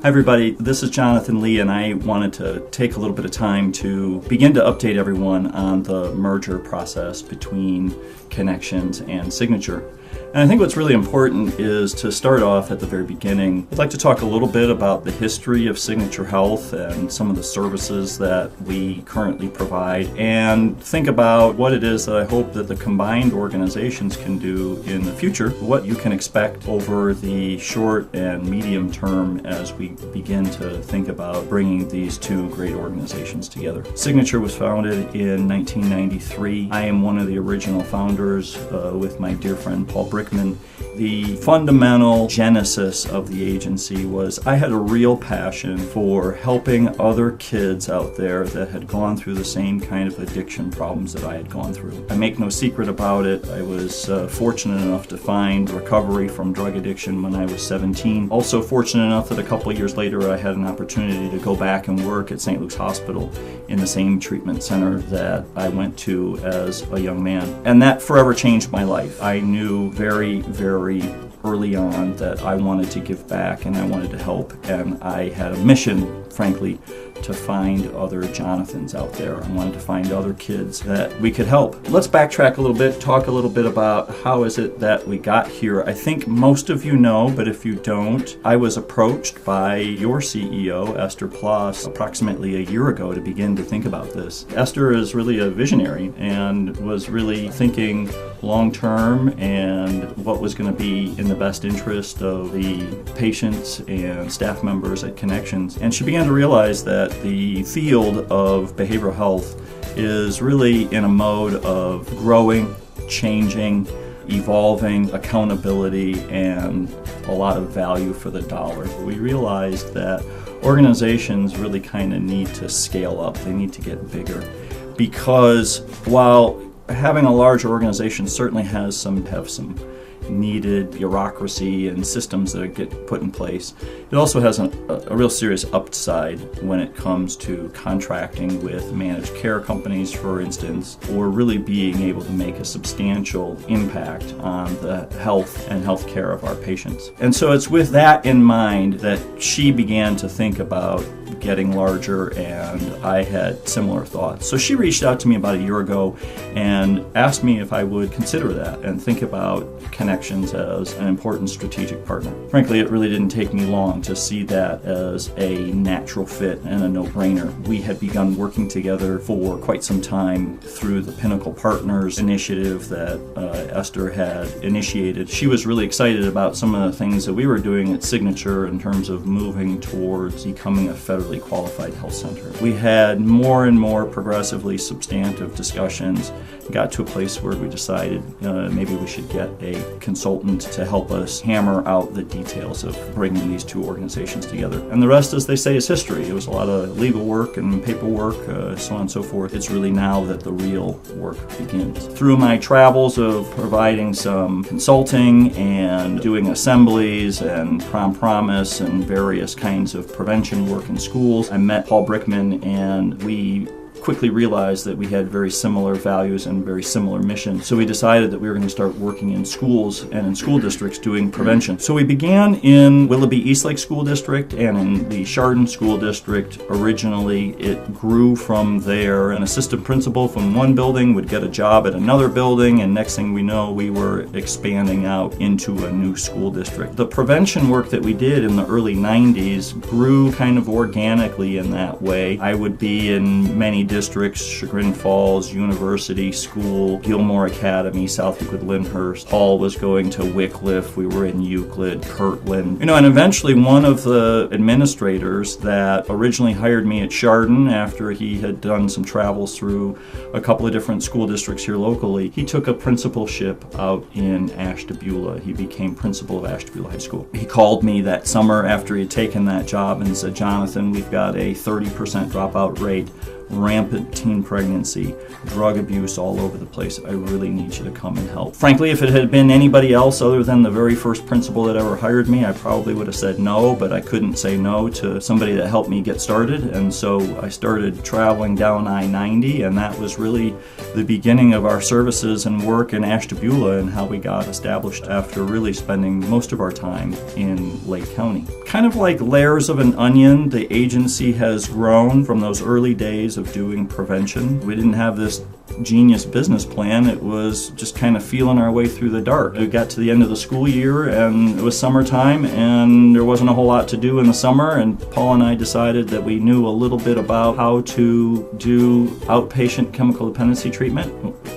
Hi everybody, this is Jonathan Lee, and I wanted to take a little bit of time to begin to update everyone on the merger process between Connections and Signature. And I think what's really important is to start off at the very beginning. I'd like to talk a little bit about the history of Signature Health and some of the services that we currently provide, and think about what it is that I hope that the combined organizations can do in the future, what you can expect over the short and medium term as we begin to think about bringing these two great organizations together. Signature was founded in 1993. I am one of the original founders with my dear friend Paul Brickman. The fundamental genesis of the agency was I had a real passion for helping other kids out there that had gone through the same kind of addiction problems that I had gone through. I make no secret about it. I was fortunate enough to find recovery from drug addiction when I was 17. Also fortunate enough that a couple of years later I had an opportunity to go back and work at St. Luke's Hospital in the same treatment center that I went to as a young man. And that forever changed my life. I knew very early on that I wanted to give back and I wanted to help, and I had a mission, frankly, to find other Jonathans out there. I wanted to find other kids that we could help. Let's backtrack a little bit, talk a little bit about how is it that we got here. I think most of you know, but if you don't, I was approached by your CEO, Esther Ploss, approximately a year ago to begin to think about this. Esther is really a visionary and was really thinking long term and what was going to be in the best interest of the patients and staff members at Connections. And she began to realize that the field of behavioral health is really in a mode of growing, changing, evolving, accountability, and a lot of value for the dollar. We realized that organizations really kind of need to scale up. They need to get bigger, because while having a large organization certainly have some needed bureaucracy and systems that get put in place, it also has a real serious upside when it comes to contracting with managed care companies, for instance, or really being able to make a substantial impact on the health and health care of our patients. And so it's with that in mind that she began to think about getting larger, and I had similar thoughts. So she reached out to me about a year ago and asked me if I would consider that and think about Connections as an important strategic partner. Frankly, it really didn't take me long to see that as a natural fit and a no-brainer. We had begun working together for quite some time through the Pinnacle Partners initiative that Esther had initiated. She was really excited about some of the things that we were doing at Signature in terms of moving towards becoming a federally qualified health center. We had more and more progressively substantive discussions, got to a place where we decided maybe we should get a consultant to help us hammer out the details of bringing these two organizations together. And the rest, as they say, is history. It was a lot of legal work and paperwork, so on and so forth. It's really now that the real work begins. Through my travels of providing some consulting and doing assemblies and prom promise and various kinds of prevention work in schools, I met Paul Brickman, and we quickly realized that we had very similar values and very similar mission. So we decided that we were going to start working in schools and in school districts doing prevention. So we began in Willoughby Eastlake School District and in the Chardon School District. Originally, it grew from there. An assistant principal from one building would get a job at another building, and next thing we know, we were expanding out into a new school district. The prevention work that we did in the early 90s grew kind of organically in that way. I would be in many districts: Chagrin Falls, University School, Gilmore Academy, South Euclid, Lyndhurst. Paul was going to Wycliffe. We were in Euclid, Kirtland. And eventually one of the administrators that originally hired me at Chardon, after he had done some travels through a couple of different school districts here locally, he took a principalship out in Ashtabula. He became principal of Ashtabula High School. He called me that summer after he had taken that job and said, "Jonathan, we've got a 30% dropout rate. rampant teen pregnancy, drug abuse all over the place. I really need you to come and help. Frankly, if it had been anybody else other than the very first principal that ever hired me, I probably would have said no, but I couldn't say no to somebody that helped me get started. And so I started traveling down I-90, and that was really the beginning of our services and work in Ashtabula and how we got established after really spending most of our time in Lake County. Kind of like layers of an onion, the agency has grown from those early days of doing prevention. We didn't have this genius business plan. It was just kind of feeling our way through the dark. We got to the end of the school year and it was summertime and there wasn't a whole lot to do in the summer, and Paul and I decided that we knew a little bit about how to do outpatient chemical dependency treatment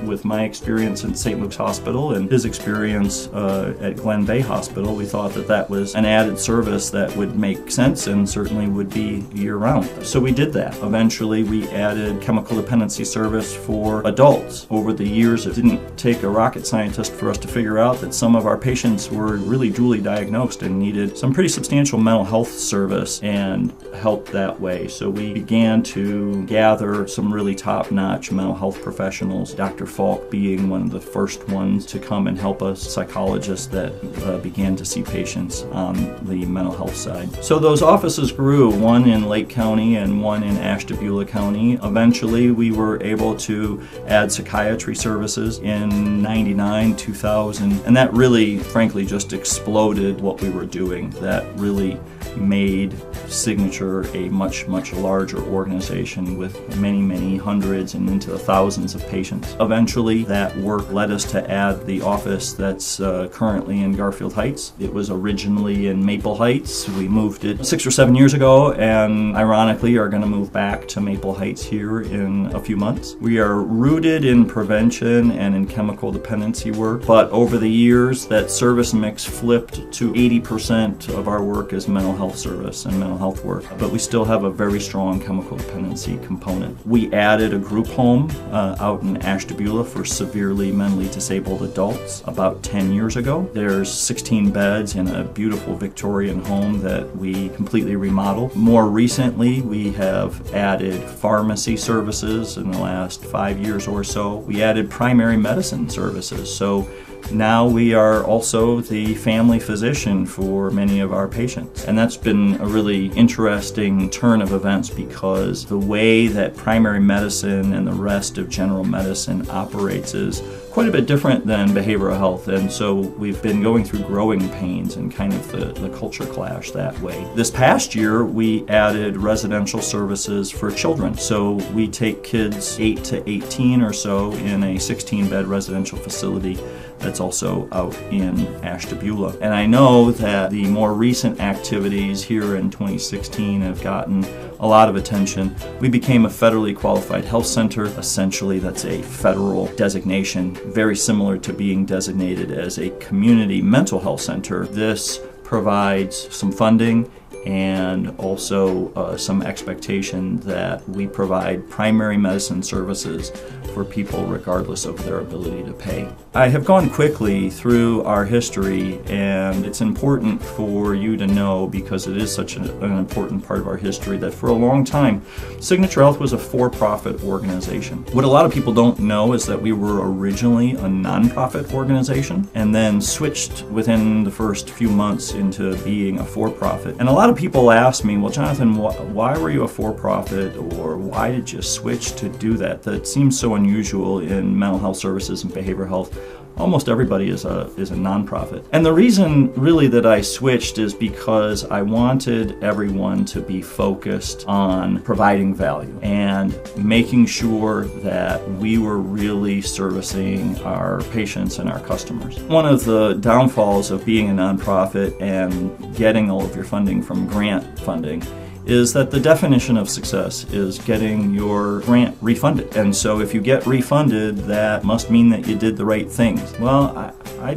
with my experience in St. Luke's Hospital and his experience at Glen Bay Hospital. We thought that that was an added service that would make sense and certainly would be year-round. So we did that. Eventually we added chemical dependency service for adults. Over the years, it didn't take a rocket scientist for us to figure out that some of our patients were really duly diagnosed and needed some pretty substantial mental health service and help that way. So we began to gather some really top-notch mental health professionals, Dr. Falk being one of the first ones to come and help us, psychologists that began to see patients on the mental health side. So those offices grew, one in Lake County and one in Ashtabula County. Eventually, we were able to add psychiatry services in 99, 2000, and that really, frankly, just exploded what we were doing. That really made Signature a much, much larger organization with many, many hundreds and into the thousands of patients. Eventually, that work led us to add the office that's currently in Garfield Heights. It was originally in Maple Heights. We moved it 6 or 7 years ago and ironically are going to move back to Maple Heights here in a few months. We are rooted in prevention and in chemical dependency work, but over the years that service mix flipped to 80% of our work is mental health service and mental health work, but we still have a very strong chemical dependency component. We added a group home out in Ashtabula for severely mentally disabled adults about 10 years ago. There's 16 beds in a beautiful Victorian home that we completely remodeled. More recently, we have added pharmacy services in the last 5 years or so. We added primary medicine services. So now we are also the family physician for many of our patients. And that's been a really interesting turn of events because the way that primary medicine and the rest of general medicine operates is quite a bit different than behavioral health. And so we've been going through growing pains and kind of the culture clash that way. This past year, we added residential services for children. So we take kids 8 to 18 or so in a 16-bed residential facility that's also out in Ashtabula. And I know that the more recent activities here in 2016 have gotten a lot of attention. We became a federally qualified health center. Essentially, that's a federal designation, very similar to being designated as a community mental health center. This provides some funding and also some expectation that we provide primary medicine services for people regardless of their ability to pay. I have gone quickly through our history, and it's important for you to know because it is such an important part of our history that for a long time, Signature Health was a for-profit organization. What a lot of people don't know is that we were originally a nonprofit organization and then switched within the first few months into being a for-profit. And a lot of people ask me, well, Jonathan, why were you a for-profit, or why did you switch to do that? That seems so unusual in mental health services and behavioral health. Almost everybody is a nonprofit. And the reason really that I switched is because I wanted everyone to be focused on providing value and making sure that we were really servicing our patients and our customers. One of the downfalls of being a nonprofit and getting all of your funding from grant funding is that the definition of success is getting your grant refunded. And so if you get refunded, that must mean that you did the right things. Well, I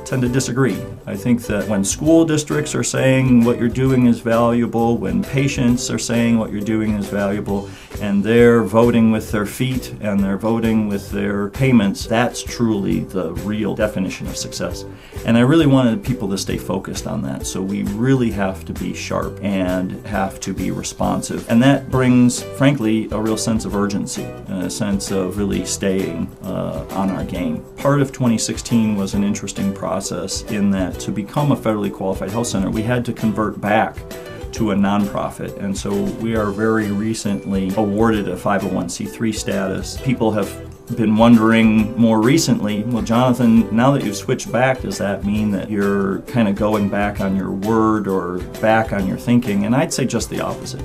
tend to disagree. I think that when school districts are saying what you're doing is valuable, when patients are saying what you're doing is valuable, and they're voting with their feet and they're voting with their payments, that's truly the real definition of success. And I really wanted people to stay focused on that. So we really have to be sharp and have to be responsive. And that brings, frankly, a real sense of urgency, a sense of really staying on our game. Part of 2016 was an interesting process in that to become a federally qualified health center, we had to convert back to a nonprofit. And so we are very recently awarded a 501c3 status. People have been wondering more recently, well, Jonathan, now that you've switched back, does that mean that you're kind of going back on your word or back on your thinking? And I'd say just the opposite.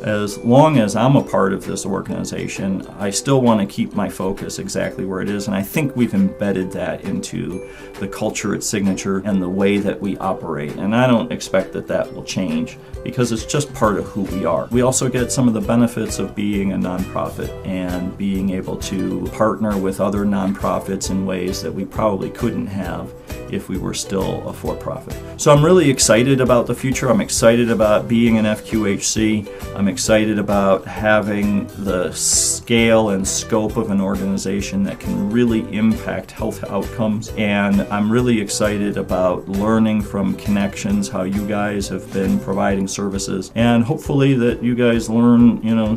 As long as I'm a part of this organization, I still want to keep my focus exactly where it is, and I think we've embedded that into the culture at Signature and the way that we operate, and I don't expect that that will change because it's just part of who we are. We also get some of the benefits of being a nonprofit and being able to partner with other nonprofits in ways that we probably couldn't have if we were still a for-profit. So I'm really excited about the future. I'm excited about being an FQHC. I'm excited about having the scale and scope of an organization that can really impact health outcomes. And I'm really excited about learning from Connections, how you guys have been providing services, and hopefully that you guys learn,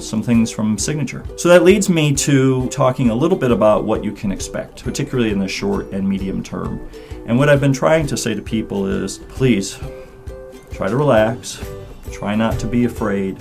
some things from Signature. So that leads me to talking a little bit about what you can expect, particularly in the short and medium term. And what I've been trying to say to people is, please, try to relax, try not to be afraid,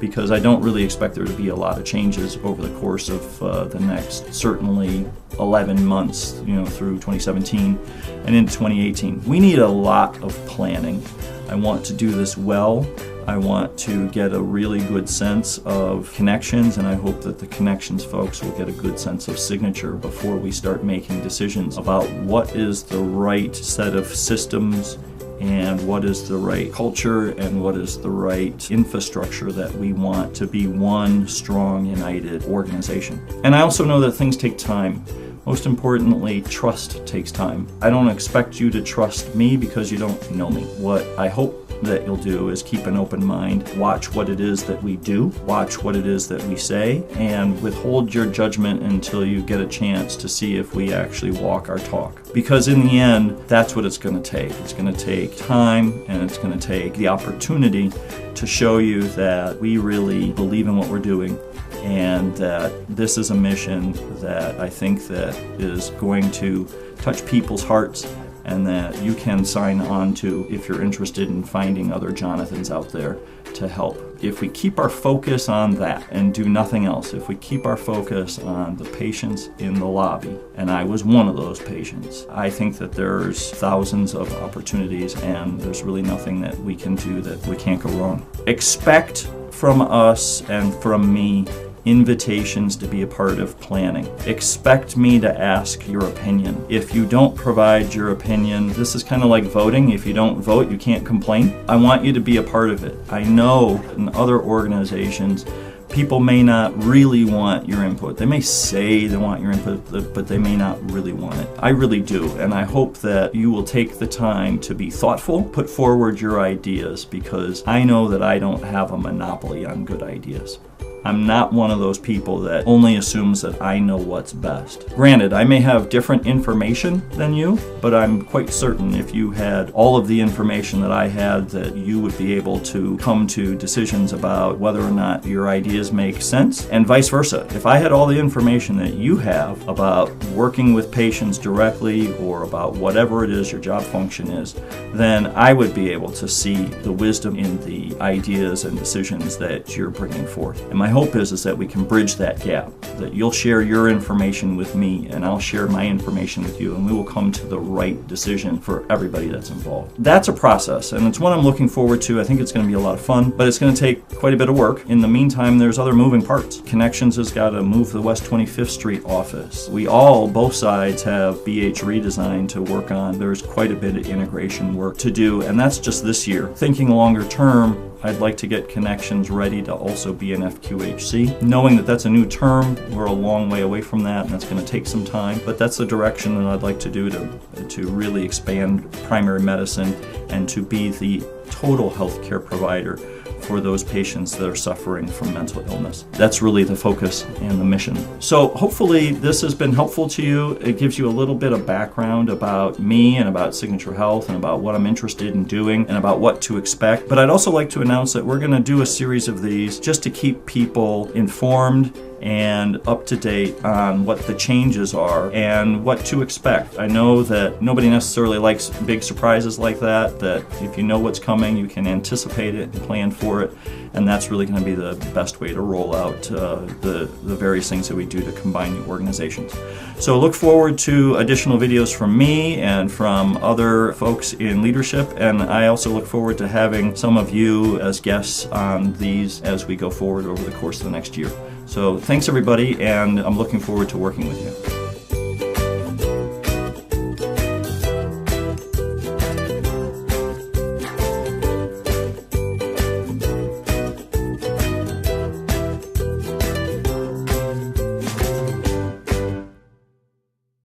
because I don't really expect there to be a lot of changes over the course of the next, certainly 11 months, through 2017 and into 2018. We need a lot of planning. I want to do this well. I want to get a really good sense of Connections, and I hope that the Connections folks will get a good sense of Signature before we start making decisions about what is the right set of systems and what is the right culture and what is the right infrastructure that we want to be one strong, united organization. And I also know that things take time. Most importantly, trust takes time. I don't expect you to trust me because you don't know me. What I hope that you'll do is keep an open mind, watch what it is that we do, watch what it is that we say, and withhold your judgment until you get a chance to see if we actually walk our talk. Because in the end, that's what it's going to take. It's going to take time, and it's going to take the opportunity to show you that we really believe in what we're doing, and that this is a mission that I think that is going to touch people's hearts, and that you can sign on to if you're interested in finding other Jonathans out there to help. If we keep our focus on that and do nothing else, if we keep our focus on the patients in the lobby, and I was one of those patients, I think that there's thousands of opportunities, and there's really nothing that we can do that we can't go wrong. Expect from us and from me invitations to be a part of planning. Expect me to ask your opinion. If you don't provide your opinion, this is kind of like voting. If you don't vote, you can't complain. I want you to be a part of it. I know in other organizations, people may not really want your input. They may say they want your input, but they may not really want it. I really do, and I hope that you will take the time to be thoughtful, put forward your ideas, because I know that I don't have a monopoly on good ideas. I'm not one of those people that only assumes that I know what's best. Granted, I may have different information than you, but I'm quite certain if you had all of the information that I had, that you would be able to come to decisions about whether or not your ideas make sense, and vice versa. If I had all the information that you have about working with patients directly or about whatever it is your job function is, then I would be able to see the wisdom in the ideas and decisions that you're bringing forth. And my hope is that we can bridge that gap, that you'll share your information with me and I'll share my information with you, and we will come to the right decision for everybody that's involved. That's a process, and it's one I'm looking forward to. I think it's going to be a lot of fun, but it's going to take quite a bit of work. In the meantime, there's other moving parts. Connections has got to move the West 25th Street office. We all, both sides, have BH redesign to work on. There's quite a bit of integration work to do, and that's just this year. Thinking longer term, I'd like to get Connections ready to also be an FQHC. Knowing that that's a new term, we're a long way away from that, and that's going to take some time, but that's the direction that I'd like to do to really expand primary medicine and to be the total healthcare provider for those patients that are suffering from mental illness. That's really the focus and the mission. So hopefully this has been helpful to you. It gives you a little bit of background about me and about Signature Health and about what I'm interested in doing and about what to expect. But I'd also like to announce that we're going to do a series of these just to keep people informed and up to date on what the changes are and what to expect. I know that nobody necessarily likes big surprises like that if you know what's coming, you can anticipate it and plan for it, and that's really going to be the best way to roll out the various things that we do to combine the organizations. So look forward to additional videos from me and from other folks in leadership, and I also look forward to having some of you as guests on these as we go forward over the course of the next year. So thanks everybody, and I'm looking forward to working with you.